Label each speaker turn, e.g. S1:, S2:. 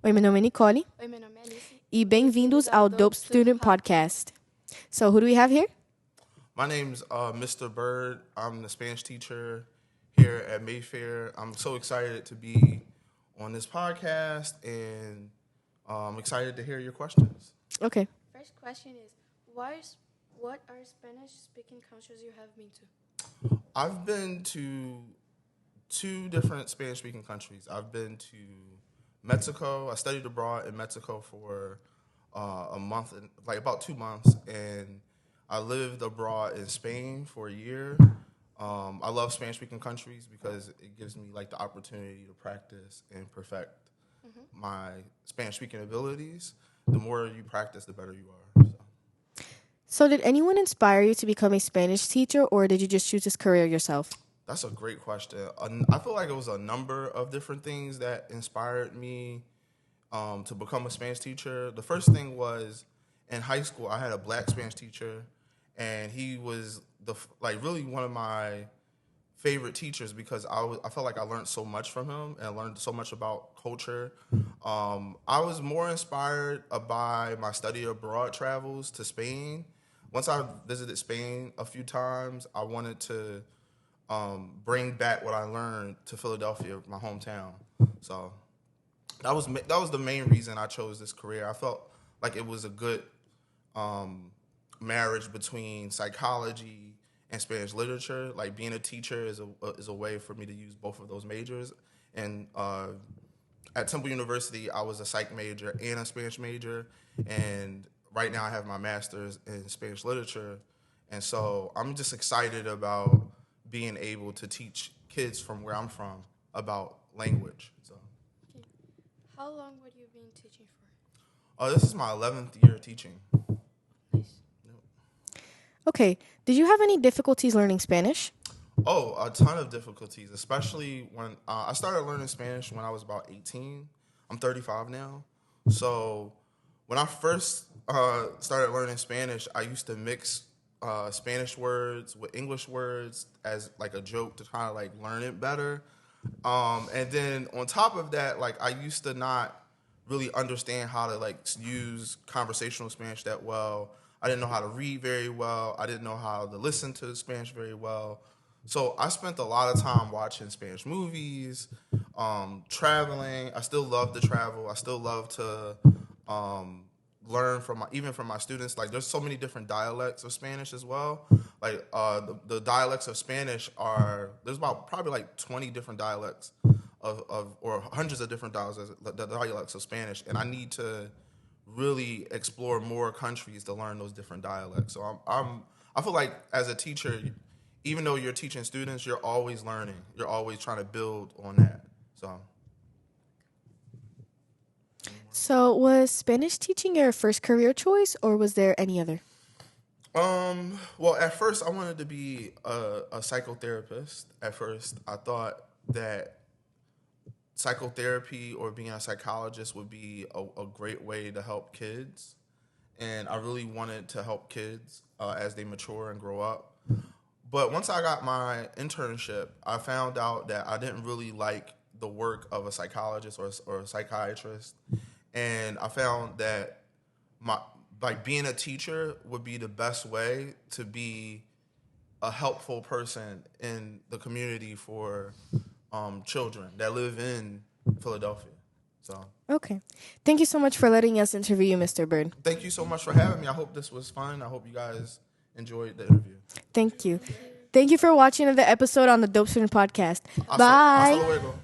S1: Oi, meu nome é Nicole
S2: Oi, meu nome é Alice.
S1: e bem-vindos ao Dope Student Podcast. So, who do we have here?
S3: My name's Mr. Byrd. I'm the Spanish teacher here at Mayfair. I'm so excited to be on this podcast and I'm excited to hear your questions.
S1: Okay.
S2: First question is, what are Spanish-speaking countries you have been to?
S3: I've been to two different Spanish-speaking countries. I've been to Mexico. I studied abroad in Mexico for a month, like about 2 months, and I lived abroad in Spain for a year. I love Spanish-speaking countries because it gives me like the opportunity to practice and perfect my Spanish-speaking abilities. The more you practice, the better you are.
S1: So, did anyone inspire you to become a Spanish teacher, or did you just choose this career yourself?
S3: That's a great question. I feel like it was a number of different things that inspired me to become a Spanish teacher. The first thing was in high school, I had a black Spanish teacher, and he was really one of my favorite teachers because I felt like I learned so much from him and I learned so much about culture. I was more inspired by my study abroad travels to Spain. Once I visited Spain a few times, I wanted to bring back what I learned to Philadelphia, my hometown. So that was the main reason I chose this career. I felt like it was a good marriage between psychology and Spanish literature. Like being a teacher is a way for me to use both of those majors. And at Temple University, I was a psych major and a Spanish major. And right now, I have my master's in Spanish literature. And so I'm just excited about being able to teach kids from where I'm from about language. So,
S2: Okay. How long would you been teaching for?
S3: this is my 11th year teaching.
S2: Nice.
S1: Okay. Did you have any difficulties learning Spanish?
S3: Oh, a ton of difficulties, especially when I started learning Spanish when I was about 18. I'm 35 now. So when I first started learning Spanish, I used to mix Spanish words with English words as like a joke to kind of like learn it better. And then on top of that, like I used to not really understand how to like use conversational Spanish that well. I didn't know how to read very well. I didn't know how to listen to Spanish very well. So I spent a lot of time watching Spanish movies, traveling. I still love to travel. I still love to learn even from my students. Like there's so many different dialects of Spanish as well. Like the dialects of Spanish there's about probably like 20 different dialects or hundreds of different dialects of Spanish, and I need to really explore more countries to learn those different dialects. So I feel like as a teacher, even though you're teaching students, you're always learning. You're always trying to build on that.
S1: So, was Spanish teaching your first career choice, or was there any other?
S3: Well, at first I wanted to be a psychotherapist. At first, I thought that psychotherapy or being a psychologist would be a great way to help kids. And I really wanted to help kids as they mature and grow up. But once I got my internship, I found out that I didn't really like the work of a psychologist or a psychiatrist. And I found that being a teacher would be the best way to be a helpful person in the community for children that live in Philadelphia. So
S1: Okay. Thank you so much for letting us interview you, Mr. Byrd.
S3: thank you so much for having me. I hope this was fun. I hope you guys enjoyed the interview.
S1: Thank you. Thank you for watching the episode on the Dope Student Podcast.
S3: Hasta
S1: Bye.
S3: luego.